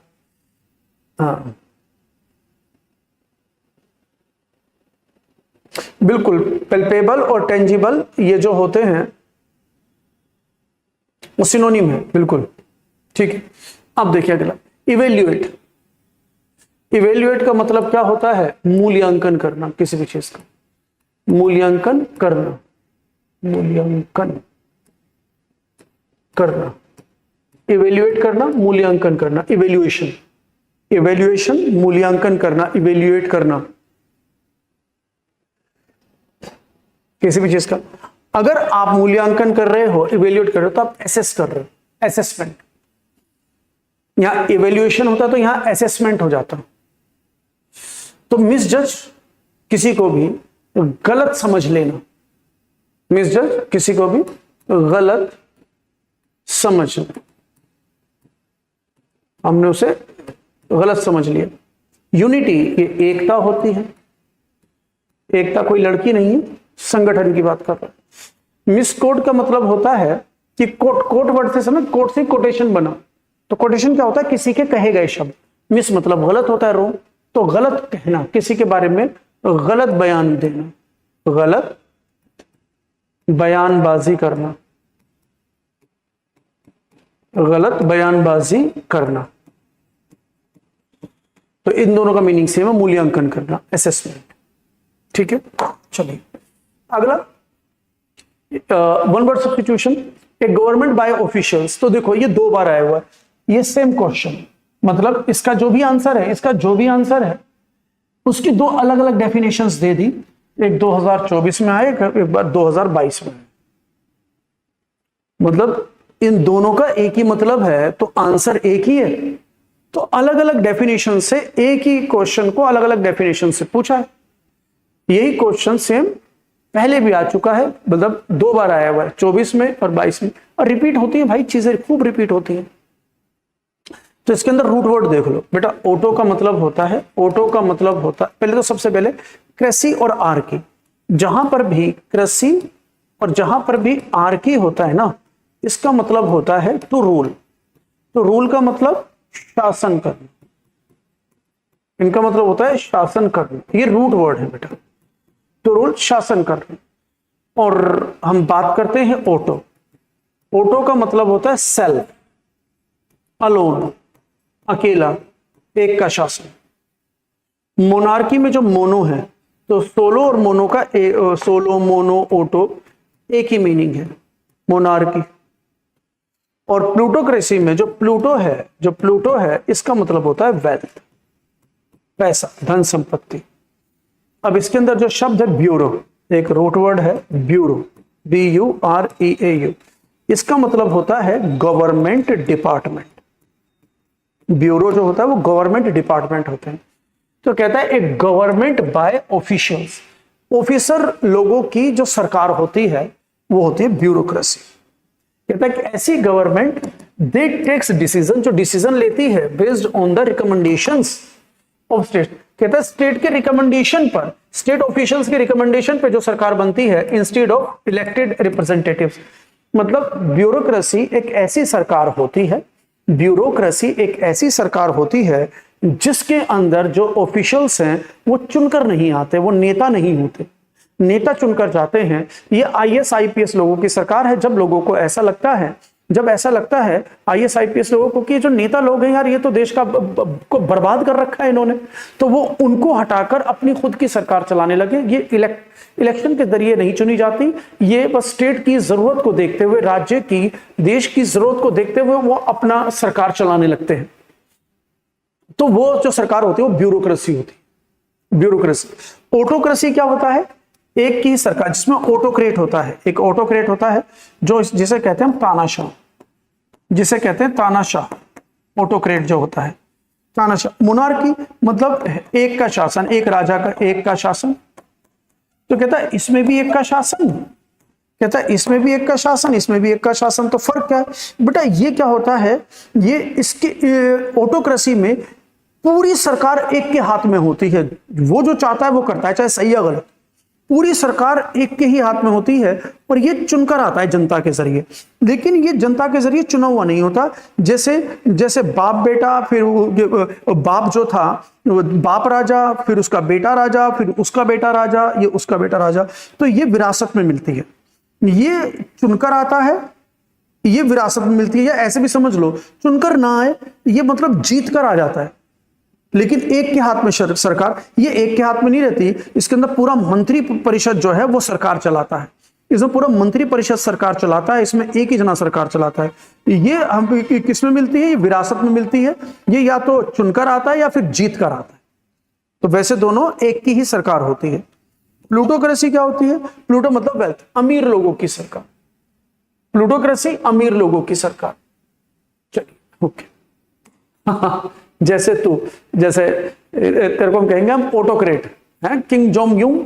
हाँ बिल्कुल, पेल्पेबल और टेंजिबल ये जो होते हैं वो सिनोनिम है, बिल्कुल ठीक है। अब देखिए अगला, इवेल्युएट। इवेल्युएट का मतलब क्या होता है, मूल्यांकन करना, किसी भी चीज का मूल्यांकन करना, मूल्यांकन करना, इवेल्युएट करना, मूल्यांकन करना, इवेल्युएशन, इवेल्युएशन, मूल्यांकन करना, इवेल्युएट करना किसी भी चीज का। अगर आप मूल्यांकन कर रहे हो, इवेल्युएट कर रहे हो, तो आप एसेस कर रहे हो, असेसमेंट। यहां इवेल्युएशन होता तो यहां असेसमेंट हो जाता। तो मिसजज किसी को भी गलत समझ लेना, मिसजज किसी को भी गलत समझना, हमने उसे गलत समझ लिया। यूनिटी, ये एकता होती है, एकता कोई लड़की नहीं है, संगठन की बात कर रहा है। मिसकोट का मतलब होता है कि कोट वर्ड से समझ, कोट से कोटेशन बना। तो कोटेशन क्या होता है, किसी के कहे गए शब्द। मिस मतलब गलत होता है, रॉन्ग, तो गलत कहना, किसी के बारे में गलत बयान देना, गलत बयानबाजी करना, गलत बयानबाजी करना। तो इन दोनों का मीनिंग सेम है, मूल्यांकन करना, असेसमेंट। ठीक है, चलिए अगला, one word substitution, A government by officials. तो देखो ये 2 बार आया हुआ है, ये सेम क्वेश्चन, मतलब इसका जो भी आंसर है, इसका जो भी आंसर है उसकी 2 अलग अलग डेफिनेशंस दे दी, एक 2024 में आए, एक बार 2022 में आए। मतलब इन दोनों का एक ही मतलब है, तो आंसर एक ही है। तो अलग अलग डेफिनेशन से एक ही क्वेश्चन को अलग अलग डेफिनेशन से पूछा है। यही क्वेश्चन सेम पहले भी आ चुका है, मतलब 2 बार आया हुआ है, 24 में और 22 में, और रिपीट होती है भाई, चीजें खूब रिपीट होती हैं। तो इसके अंदर रूट वर्ड देख लो बेटा। ऑटो का मतलब होता है, ऑटो का मतलब होता है, पहले तो सबसे पहले कृषि और आर की, जहां पर भी कृषि और जहां पर भी आर की होता है ना, इसका मतलब होता है टू रूल। तो रूल का मतलब शासन करना, इनका मतलब होता है शासन करना, ये रूट वर्ड है बेटा। तो रूल शासन करना। और हम बात करते हैं ऑटो। ऑटो का मतलब होता है सेल्फ, अलोन, अकेला, एक का शासन। मोनार्की में जो मोनो है, तो सोलो और मोनो का सोलो, मोनो, ऑटो एक ही मीनिंग है, मोनार्की। और प्लूटोक्रेसी में जो प्लूटो है, इसका मतलब होता है वेल्थ, पैसा, धन संपत्ति। अब इसके अंदर जो शब्द है ब्यूरो, एक रूट वर्ड है ब्यूरो, BUREAU, इसका मतलब होता है गवर्नमेंट डिपार्टमेंट। ब्यूरो जो होता है वो गवर्नमेंट डिपार्टमेंट होते हैं। तो कहता है एक गवर्नमेंट बाय ऑफिशियल्स, ऑफिसर लोगों की जो सरकार होती है वो होती है ब्यूरोक्रेसी। कहता है कि ऐसी गवर्नमेंट दे टेक्स डिसीजन, जो डिसीजन लेती है based on the recommendations of state. कहता है स्टेट के रिकमेंडेशन पर, स्टेट ऑफिशियल्स के रिकमेंडेशन पे जो सरकार बनती है, इंस्टेड ऑफ इलेक्टेड रिप्रेजेंटेटिव्स। मतलब ब्यूरोक्रेसी एक ऐसी सरकार होती है, ब्यूरोक्रेसी एक ऐसी सरकार होती है जिसके अंदर जो ऑफिशियल्स हैं वो चुनकर नहीं आते, वो नेता नहीं होते, नेता चुनकर जाते हैं। ये IAS IPS लोगों की सरकार है। जब लोगों को ऐसा लगता है, IAS IPS लोगों को कि जो नेता लोग हैं यार, ये तो देश का को बर्बाद कर रखा है इन्होंने, तो वो उनको हटाकर अपनी खुद की सरकार चलाने लगे। ये इलेक्शन के जरिए नहीं चुनी जाती, ये बस स्टेट की जरूरत को देखते हुए, राज्य की, देश की जरूरत को देखते हुए वो अपना सरकार चलाने लगते हैं। तो वो जो सरकार होती है वो ब्यूरोक्रेसी होती है, ब्यूरोक्रेसी। ऑटोक्रेसी क्या होता है? एक की सरकार जिसमें ऑटोक्रेट होता है, एक ऑटोक्रेट होता है जो जिसे कहते हैं हम तानाशाह, जिसे कहते हैं तानाशाह, ऑटोक्रेट जो होता है तानाशाह। मोनार्की मतलब एक का शासन, एक राजा का एक का शासन। तो कहता है इसमें भी एक का शासन, कहता है इसमें भी एक का शासन, इसमें भी एक का शासन। तो फर्क क्या है बेटा? ये क्या होता है, ये इसके ऑटोक्रेसी में पूरी सरकार एक के हाथ में होती है, वो जो चाहता है वो करता है, चाहे सही या गलत। पूरी सरकार एक के ही हाथ में होती है और ये चुनकर आता है जनता के जरिए। लेकिन ये जनता के जरिए चुना हुआ नहीं होता। जैसे बाप बेटा, फिर बाप जो था बाप राजा, फिर उसका बेटा राजा, फिर उसका बेटा राजा, ये उसका बेटा राजा। तो ये विरासत में मिलती है, ये चुनकर आता है, ये विरासत में मिलती है। या ऐसे भी समझ लो, चुनकर ना आए, ये मतलब जीत कर आ जाता है। लेकिन एक के हाथ में सरकार, ये एक के हाथ में नहीं रहती। इसके अंदर पूरा मंत्री परिषद जो है वो सरकार चलाता है, इसमें पूरा मंत्री परिषद सरकार चलाता है, इसमें एक ही जना सरकार चलाता है। ये हम किसमें मिलती है? ये विरासत में मिलती है। ये या तो चुनकर आता है या फिर जीत कर आता है। तो वैसे दोनों एक की ही सरकार होती है। प्लूटोक्रेसी क्या होती है? प्लूटो मतलब वेल्थ, अमीर लोगों की सरकार। प्लूटोक्रेसी अमीर लोगों की सरकार। चलिए ओके। जैसे तेरे को हम कहेंगे हम ऑटोक्रेट है, King Jong Un,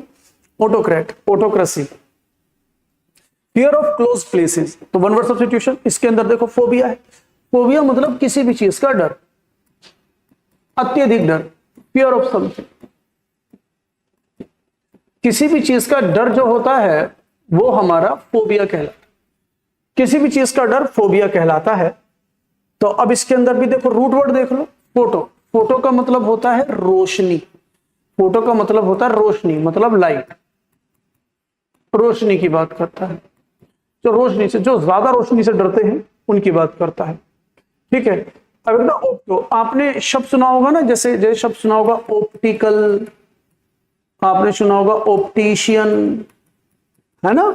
autocrat, autocracy. Fear of close places, तो वन वर्ड सब्स्टिट्यूशन। इसके अंदर देखो फोबिया है। फोबिया मतलब किसी भी चीज का डर, अत्यधिक डर, फियर ऑफ समथिंग। किसी भी चीज का डर जो होता है वो हमारा फोबिया कहलाता है, किसी भी चीज का डर फोबिया कहलाता है। तो अब इसके अंदर भी देखो रूट वर्ड देख लो, फोटो। फोटो का मतलब होता है रोशनी, फोटो का मतलब होता है रोशनी, मतलब लाइट, रोशनी की बात करता है। जो रोशनी से, जो ज्यादा रोशनी से डरते हैं उनकी बात करता है। ठीक है। अब ना ऑप्टो, आपने शब्द सुना होगा ना, जैसे शब्द सुना होगा ऑप्टिकल, आपने सुना होगा ऑप्टिशियन, है ना।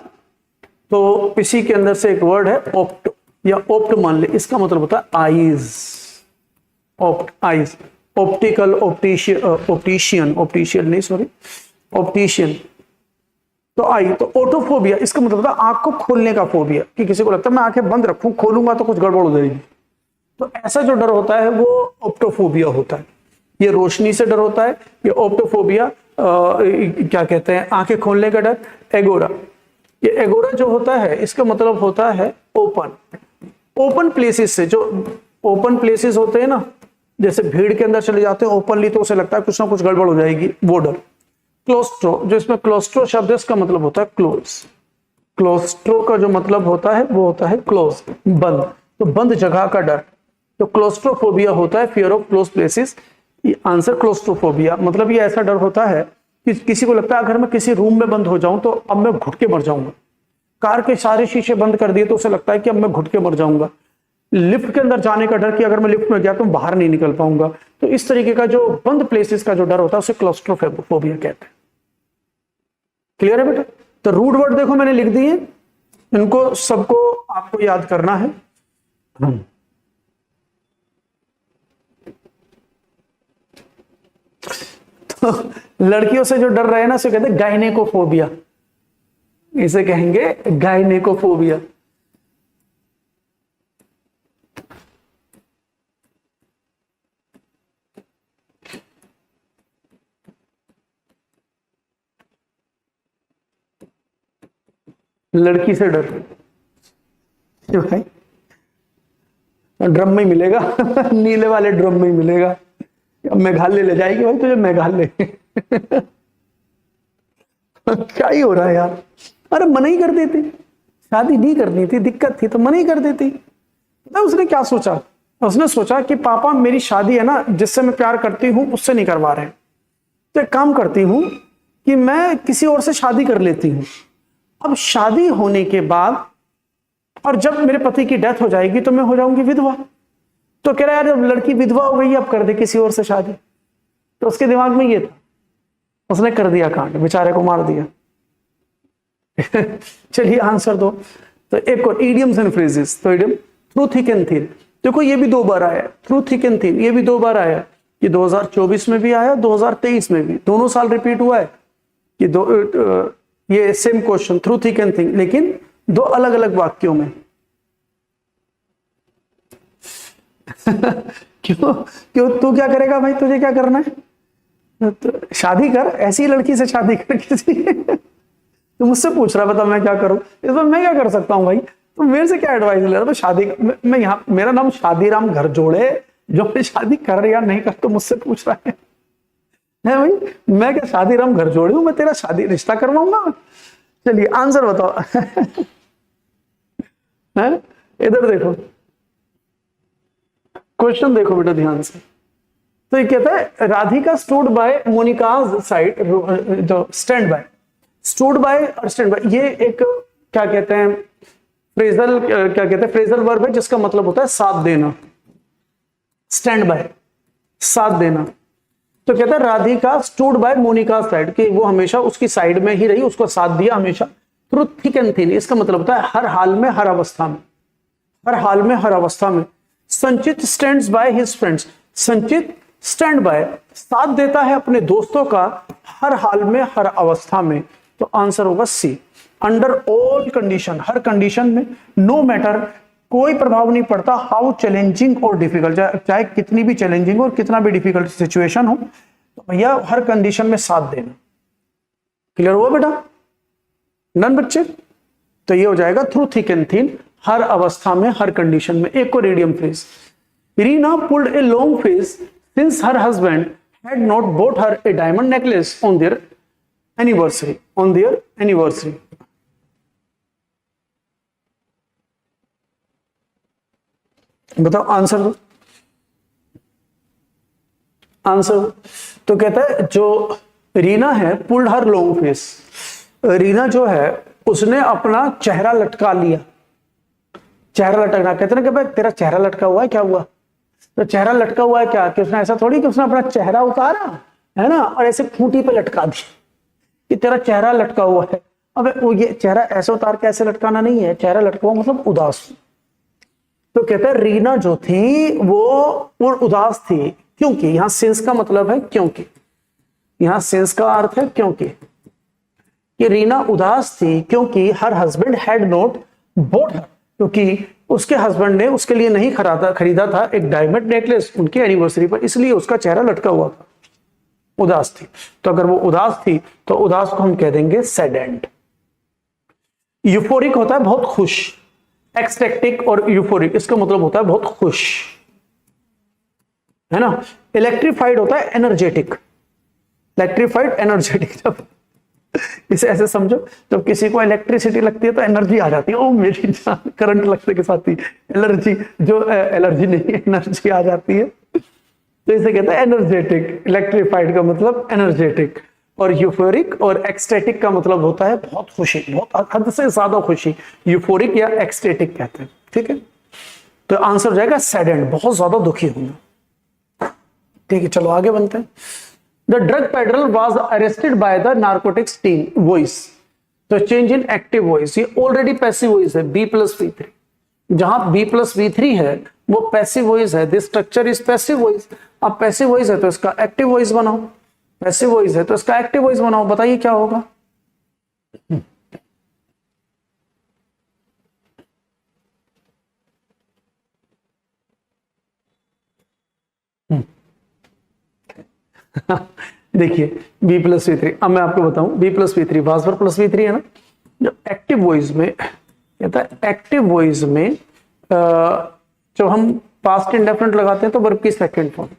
तो इसी के अंदर से एक वर्ड है ऑप्टो या ऑप्ट मान ले, इसका मतलब होता है eyes, opt eyes. Optical, optician नहीं सॉरी, ऑप्टिशियन। तो आई, तो ओटोफोबिया इसका मतलब था आंख को खोलने का फोबिया, कि किसी को लगता है मैं आंखें बंद रखूं, खोलूंगा तो कुछ गड़बड़ हो जाएगी। तो ऐसा जो डर होता है वो ऑप्टोफोबिया होता है। ये रोशनी से डर होता है, ये ऑप्टोफोबिया। क्या कहते हैं, आंखें खोलने का डर, एगोरा। ये एगोरा जो होता है इसका मतलब होता है ओपन प्लेसेस से, जो ओपन प्लेसेस होते हैं ना, जैसे भीड़ के अंदर चले जाते हैं ओपनली, तो उसे लगता है कुछ ना कुछ गड़बड़ हो जाएगी, वो डर। क्लोस्ट्रो, जो इसमें क्लोस्ट्रो शब्द है इसका मतलब होता है क्लोज। क्लोस्ट्रो का जो मतलब होता है वो होता है क्लोज, बंद, तो बंद जगह का डर। तो क्लोस्ट्रोफोबिया होता है fear of close places. Answer claustrophobia, मतलब ये ऐसा डर होता है कि किसी को लगता है अगर मैं किसी रूम में बंद हो जाऊं तो अब मैं घुट के मर जाऊंगा। कार के सारे शीशे बंद कर दिए तो उसे लगता है कि अब मैं घुट के मर जाऊंगा। लिफ्ट के अंदर जाने का डर कि अगर मैं लिफ्ट में गया तो बाहर नहीं निकल पाऊंगा। तो इस तरीके का जो बंद प्लेसेस का जो डर होता है उसे क्लोस्ट्रोफोबिया कहते हैं। क्लियर है बेटा? तो रूट वर्ड देखो मैंने लिख दिए, इनको सबको आपको याद करना है। तो लड़कियों से जो डर रहे ना उसे कहते हैं गायनेकोफोबिया, इसे कहेंगे गायनेकोफोबिया। लड़की से डर भाई ड्रम में ही मिलेगा नीले वाले ड्रम में ही मिलेगा। मेघालय ले जाएगी भाई तुझे, मेघालय क्या ही हो रहा है यार। अरे मना ही कर देती, शादी नहीं करनी थी, दिक्कत थी तो मना ही कर देती। तो उसने क्या सोचा, उसने सोचा कि पापा मेरी शादी है ना जिससे मैं प्यार करती हूं उससे नहीं करवा रहे, तो एक काम करती हूं कि मैं किसी और से शादी कर लेती हूं। अब शादी होने के बाद और जब मेरे पति की डेथ हो जाएगी तो मैं हो जाऊंगी विधवा। तो कह रहा है यार जब लड़की विधवा हो गई अब कर दे किसी और से शादी। तो उसके दिमाग में ये था, उसने कर दिया कांड, बेचारे को मार दिया चलिए आंसर दो। तो एक और इडियम्स एंड फ्रेजेस, तो idiom through thick and thin, देखो ये भी 2 बार आया, थ्रू थिक एंड थिन ये भी 2 बार आया। ये 2024 में भी आया, 2023 में भी, दोनों साल रिपीट हुआ है। ये same question through thick and thin, लेकिन 2 अलग अलग वाक्यों में क्यों क्यों तू क्या करेगा भाई, तुझे क्या करना है? तो शादी कर, ऐसी लड़की से शादी कर किसी तू मुझसे पूछ रहा है बता मैं क्या करूं, इसमें मैं क्या कर सकता हूं भाई? तो मेरे से क्या एडवाइस ले रहा है? तो शादी मैं यहाँ, मेरा नाम शादीराम घर जोड़े, जो मैं शादी कर या नहीं कर तो मुझसे पूछ रहा है भाई? मैं क्या शादीराम घर जोड़े हूं, मैं तेरा शादी रिश्ता करवाऊंगा? चलिए आंसर बताओ इधर देखो, क्वेश्चन देखो बेटा ध्यान से। तो ये कहता है Radhika stood bye Monika's side, जो स्टैंड बाय, स्टूड बाय और स्टैंड बाय ये एक क्या कहते हैं फ्रेजल, क्या कहते हैं फ्रेजल वर्ब है जिसका मतलब होता है साथ देना। स्टैंड बाय साथ देना। तो कहता है Radhika stood by Monica side, कि वो हमेशा उसकी साइड में ही रही, उसको साथ दिया हमेशा। थ्रू थिक एंड थिन इसका मतलब होता है हर हाल में हर अवस्था में, हर हाल में हर अवस्था में। संचित स्टैंड्स बाय हिज फ्रेंड्स, संचित स्टैंड बाय साथ देता है अपने दोस्तों का हर हाल में हर अवस्था में। तो आंसर होगा सी, अंडर ऑल कंडीशन, हर कंडीशन में, नो मैटर कोई प्रभाव नहीं पड़ता, हाउ चैलेंजिंग और डिफिकल्ट, चाहे कितनी भी चैलेंजिंग और कितना भी डिफिकल्ट सिचुएशन हो, तो भैया हर कंडीशन में साथ देना। क्लियर हुआ बेटा? नन बच्चे? तो ये हो जाएगा थ्रू थिक एंड थिन, हर अवस्था में हर कंडीशन में। एक और idiom phrase, Reena pulled a long face since her husband had not bought her A diamond necklace on their anniversary, on their anniversary. बताओ आंसर दो, आंसर। तो कहता है जो रीना है पुल्ड हर लॉन्ग फेस, रीना जो है उसने अपना चेहरा लटका लिया। चेहरा लटकना, कहते ना कि भाई तेरा चेहरा लटका हुआ है, क्या हुआ? तो चेहरा लटका हुआ है क्या, कि उसने ऐसा थोड़ी कि उसने अपना चेहरा उतारा है ना और ऐसे खूंटी पे लटका दी कि तेरा चेहरा लटका हुआ है। अब वो ये चेहरा ऐसे उतार के ऐसे लटकाना नहीं है, चेहरा लटका हुआ मतलब उदास। तो कहते हैं रीना जो थी वो उदास थी, क्योंकि यहां सिंस का मतलब है क्योंकि, यहां सिंस का अर्थ है क्योंकि। कि रीना उदास थी क्योंकि her husband had not bought her, क्योंकि उसके हस्बैंड ने उसके लिए नहीं खरीदा था एक डायमंड नेकलेस उनकी एनिवर्सरी पर, इसलिए उसका चेहरा लटका हुआ था, उदास थी। तो अगर वो उदास थी तो उदास को हम कह देंगे सैडेंड। यूफोरिक होता है बहुत खुश, एक्सटेक्टिक और यूफोरिक इसका मतलब होता है बहुत खुश, है ना। इलेक्ट्रीफाइड होता है एनर्जेटिक, इलेक्ट्रीफाइड एनर्जेटिक। जब इसे ऐसे समझो, जब किसी को इलेक्ट्रिसिटी लगती है तो एनर्जी आ जाती है, ओ मेरी जान, करंट लगने के साथ ही एलर्जी, जो एलर्जी नहीं एनर्जी आ जाती है, तो इसे कहते हैं एनर्जेटिक। इलेक्ट्रीफाइड का मतलब एनर्जेटिक, और यूफोरिक और एक्सटेटिक का मतलब होता है बहुत खुशी, बहुत हद से ज्यादा खुशी, यूफोरिक या एक्सटेटिक कहते हैं, ठीक है। तो आंसर हो जाएगा सैडेंड, बहुत ज्यादा दुखी होना। ठीक है, चलो आगे बनते हैं। The drug peddler was arrested by the narcotics team, voice, तो चेंज इन एक्टिव वॉइस, ये ऑलरेडी पैसिव वॉइस है, B+V3, जहां B+V3 है वो पैसिव वॉइस है, this structure is passive voice. अब पैसिव वॉइस है तो इसका एक्टिव वॉइस बनाओ, पैसिव वॉइस है तो इसका एक्टिव वॉइस बनाओ, बताइए क्या होगा। देखिए B+V3, अब मैं आपको बताऊं B+V3 वाज+V3 है ना। जो एक्टिव वॉइस में कहता है, एक्टिव वॉइस में जब हम पास्ट इंडेफिनिट लगाते हैं तो वर्ब की सेकंड फॉर्म।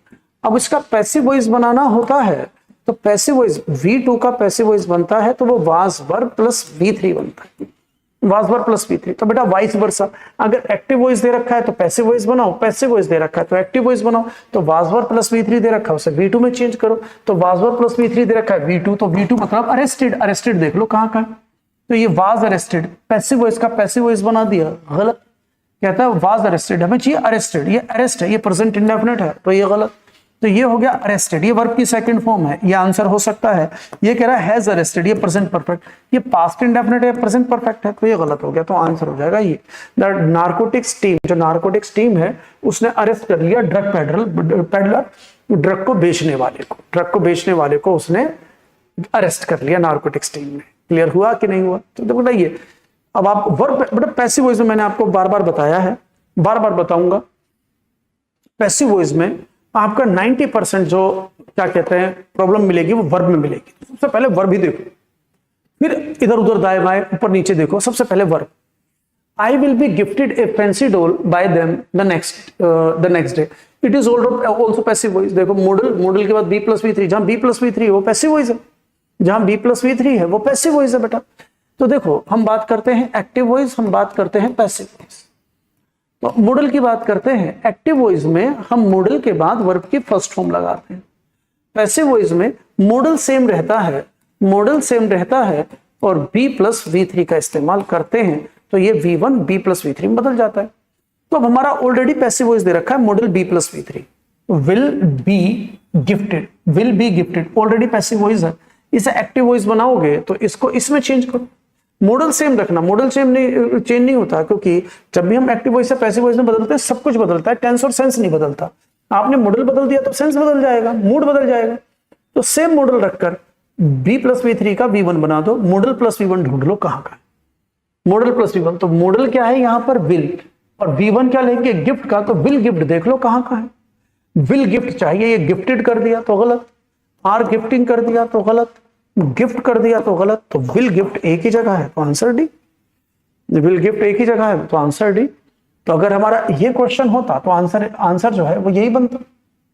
अब इसका पैसिव वॉइस बनाना होता है तो पैसिव वॉइस V2 का पैसिव वॉइस बनता है तो वो वाज+V3 बनता है, वाज+V3। तो बेटा वाइस वर्सा, अगर एक्टिव वॉइस दे रखा है तो पैसिव वॉइस बनाओ, पैसिव वॉइस दे रखा है तो एक्टिव वॉइस बनाओ। तो वाज+V3 दे रखा है उसे V2 में चेंज करो, तो वाज+V3 दे रखा है V2, तो V2 मतलब अरेस्टेड, अरेस्टेड देख लो कहां का, तो ये वाज अरेस्टेड, पैसिव वॉइस का पैसिव वॉइस बना दिया, गलत। कहता है वाज अरेस्टेड, हमें चाहिए अरेस्टेड, ये अरेस्ट है, ये प्रेजेंट इंडेफिनिट है तो ये गलत। तो ये हो गया अरेस्टेड, ये वर्ब की सेकंड फॉर्म है, ये आंसर हो सकता है। ये कह रहा है हैज अरेस्टेड, ये प्रेजेंट परफेक्ट, ये पास्ट इंडेफिनिट है, प्रेजेंट परफेक्ट है, तो ये गलत हो गया। तो आंसर हो जाएगा ये। द नार्कोटिक्स टीम, जो नार्कोटिक्स टीम है उसने अरेस्ट कर लिया ड्रग पेडलर, ड्रग को बेचने वाले को, ड्रग को बेचने वाले को उसने अरेस्ट कर लिया नार्कोटिक्स टीम ने। क्लियर हुआ कि नहीं हुआ? तो बताइए। अब आप वर्ब, मतलब पैसिव वॉइस में मैंने आपको बार बार बताया है, बार बार बताऊंगा, पैसिव वॉइस में आपका 90% जो क्या कहते हैं प्रॉब्लम मिलेगी वो वर्ब में मिलेगी। सबसे पहले वर्ब ही देखो, फिर इधर उधर दाएं बाएं ऊपर नीचे देखो। सबसे पहले verb, I will be gifted A fancy doll bye them the next day, it is also passive voice. देखो मॉडल, मॉडल के बाद B+V3, जहां B+V3 है वो पैसिव वॉइस है, जहां B+V3 है वो पैसिव वॉइस है बेटा। तो देखो हम बात करते हैं एक्टिव वॉइस, हम बात करते हैं पैसिव वॉइस। तो मॉडल की बात करते हैं, एक्टिव वॉइस में हम मॉडल के बाद वर्ब की फर्स्ट फॉर्म लगाते हैं। पैसिव वॉइस में मॉडल सेम रहता है, मॉडल सेम रहता है और B+V3 का इस्तेमाल करते हैं, तो ये V1 B+V3 में बदल जाता है। तो अब हमारा ऑलरेडी पैसिव वॉइस दे रखा है model B+V3, will be gifted, will be gifted already passive voice है। इसे एक्टिव वॉइस बनाओगे तो इसको इसमें चेंज करो, मॉडल सेम रखना, मॉडल सेम नहीं चेंज नहीं होता, क्योंकि जब भी हम एक्टिव वॉइस से पैसिव वॉइस में बदलते हैं सब कुछ बदलता है, टेंस और सेंस नहीं बदलता। आपने मॉडल बदल दिया तो सेंस बदल जाएगा, मूड बदल जाएगा। तो सेम मॉडल रखकर B+V3 का V1 बना दो, मॉडल प्लस V1 ढूंढ लो कहां का है, मॉडल प्लस V1। तो मॉडल क्या है यहां पर विल, और V1 क्या लेंगे गिफ्ट का, तो विल गिफ्ट देख लो कहां का है, विल गिफ्ट चाहिए, ये गिफ्टेड कर दिया तो गलत, आर गिफ्टिंग कर दिया तो गलत, गिफ्ट कर दिया तो गलत, तो विल गिफ्ट एक ही जगह है तो आंसर डी, विल गिफ्ट एक ही जगह है तो आंसर डी। तो अगर हमारा ये क्वेश्चन होता तो आंसर जो है वो यही बनता।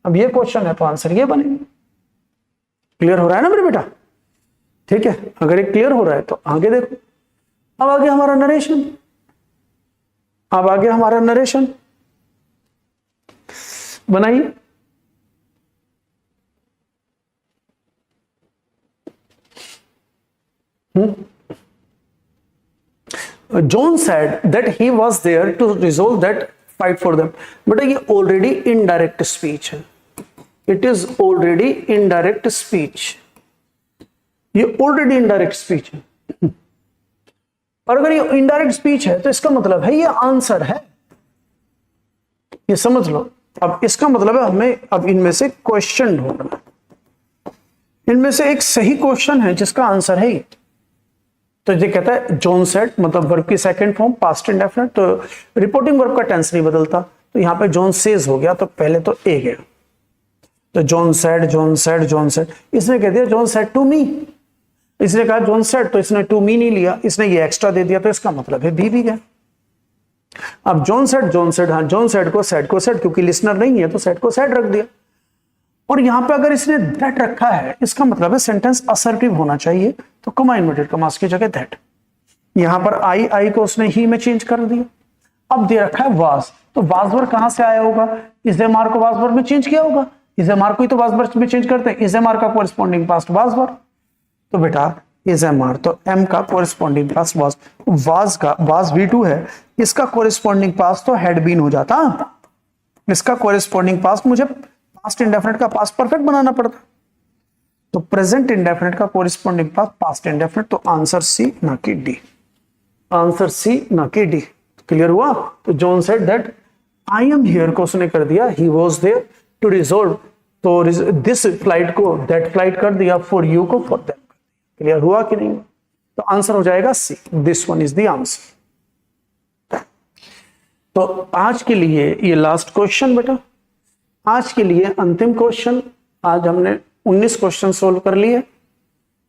अब ये क्वेश्चन है तो आंसर ये बनेगा। क्लियर हो रहा है ना मेरे बेटा? ठीक है, अगर ये क्लियर हो रहा है तो आगे देखो। अब आगे हमारा नरेशन, अब आगे हमारा नरेशन बनाइए। John said that he was there to resolve that fight for them। बेटा ये ऑलरेडी इनडायरेक्ट स्पीच है, it is already indirect speech, ये ऑलरेडी इनडायरेक्ट स्पीच है। और अगर ये इनडायरेक्ट स्पीच है तो इसका मतलब है ये आंसर है, ये समझ लो। अब इसका मतलब है हमें अब इनमें से क्वेश्चन ढूंढना, इनमें से एक सही क्वेश्चन है जिसका आंसर है ये। तो ये कहता है जॉन सेड, मतलब वर्ब की सेकंड फॉर्म पास्ट इंडेफिनिट, तो रिपोर्टिंग वर्ब का टेंस नहीं बदलता, तो यहाँ पे जॉन सेज हो गया, तो पहले तो ए गया, तो John said John said John said, इसने कह दिया जॉन सेड टू मी, इसने कहा जॉन सेड, तो इसने टू मी नहीं लिया, इसने ये एक्स्ट्रा दे दिया, तो इसका मतलब है बी भी गया। अब जॉन सेड, हाँ जॉन सेड को सेड, क्योंकि लिसनर नहीं है तो सेड को सेड रख दिया। और यहां पे अगर इसने दैट रखा है, इसका मतलब है सेंटेंस असर्टिव होना चाहिए, तो कॉमा इन्वर्टेड कॉमास की जगह दैट। यहां पर आई को उसने ही में चेंज कर दिया। अब दे रखा है वाज, तो वाज वर्ब कहां से आया होगा, इज एम आर को वाज वर्ब में चेंज किया होगा, इज एम आर को ही तो वाज वर्ब में चेंज करते हैं, इज एम आर का कोरिस्पोंडिंग पास्ट वाज वर्ब, तो बेटा इज एम आर, तो एम का कोरिस्पोंडिंग पास्ट वाज का वाज V2 है, इसका कोरिस्पोंडिंग पास्ट तो हैड बीन हो जाता, इसका कोरिस्पोंडिंग पास्ट मुझे पास्ट इंडेफिनिट का पास्ट परफेक्ट बनाना पड़ता, तो प्रेजेंट इंडेफिनिट का कोरिस्पोंडिंग पास्ट इंडेफिनिट, तो आंसर सी ना कि डी, आंसर सी ना कि डी। क्लियर हुआ? तो John said that I am here को उसने कर दिया he was there to resolve, तो दिस फ्लाइट को दैट फ्लाइट कर दिया, फॉर यू को फॉर दैट। क्लियर हुआ कि नहीं? तो आंसर हो जाएगा C, this one is the answer. तो आज के लिए ये लास्ट क्वेश्चन बेटा, आज के लिए अंतिम क्वेश्चन। आज हमने 19 क्वेश्चन सोल्व कर लिए।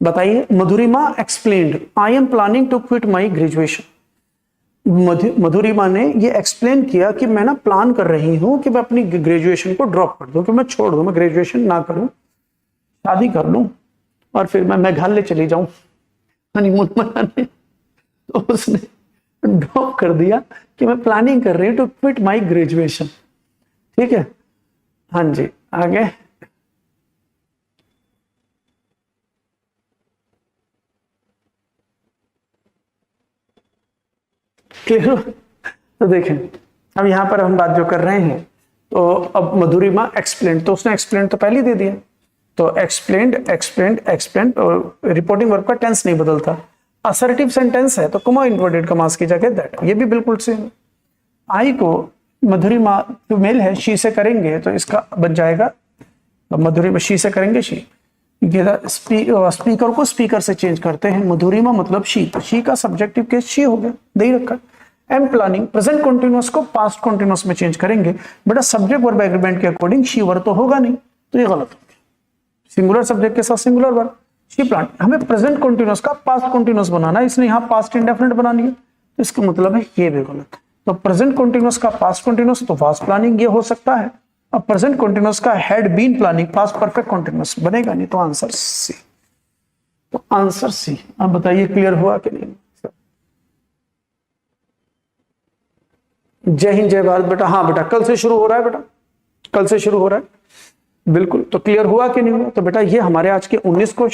बताइए, Madhurima explained I am planning to quit my graduation. Madhurima ने ये एक्सप्लेन किया कि मैं ना प्लान कर रही हूं कि मैं अपनी ग्रेजुएशन को ड्रॉप कर दूं, कि मैं छोड़ दूं, मैं ग्रेजुएशन ना करूं, शादी कर लूं और फिर मैं मेघालय चली जाऊं हनीमून मनाने। तो उसने ड्रॉप कर दिया कि मैं प्लानिंग कर रही हूं टू क्विट माई ग्रेजुएशन। ठीक है, हाँ जी, आगे क्लियर? तो देखें, अब यहां पर हम बात जो कर रहे हैं, तो अब मधुरिमा एक्सप्लेन, तो उसने एक्सप्लेन तो पहले दे दिया, तो एक्सप्लेंड और रिपोर्टिंग वर्ब का टेंस नहीं बदलता, असर्टिव सेंटेंस है तो कॉमा इन्वर्टेड कॉमास की जगह दैट, ये भी बिल्कुल सेम। आई को मधुरिमा जो मेल है शी से करेंगे तो इसका बन जाएगा, मधुरिमा शी से करेंगे शी, स्पीकर को स्पीकर से चेंज करते हैं, मधुरिमा मतलब शी का सब्जेक्टिव केस शी हो गया, दे रखा। एम प्लानिंग प्रेजेंट कंटीन्यूअस को पास्ट कंटीन्यूअस में चेंज करेंगे, बट सब्जेक्ट वर्ब एग्रीमेंट के अकॉर्डिंग शी वर्ब तो होगा नहीं, तो ये गलत हो गया। सिंगुलर सब्जेक्ट के साथ सिंगुलर वर्ब, शी प्लान, हमें प्रेजेंट कंटीन्यूअस का पास्ट कंटीन्यूअस बनाना है, इसने यहाँ पास्ट इंडेफिनिट बना लिया, तो इसका मतलब है ये भी गलत। तो प्रेजेंट कंटीन्यूअस का पास्ट कंटीन्यूअस तो वाज प्लानिंग ये हो सकता है, अब प्रेजेंट कंटीन्यूअस का had been planning past perfect continuous बनेगा नहीं, तो आंसर सी, तो आंसर सी। अब बताइए क्लियर हुआ कि नहीं? जय हिंद जय भारत बेटा। हाँ बेटा, कल से शुरू हो रहा है बेटा, कल से शुरू हो रहा है, बिल्कुल। तो क्लियर हुआ कि नहीं हुआ? तो बेटा ये हमारे आज के 19 क्वेश्चन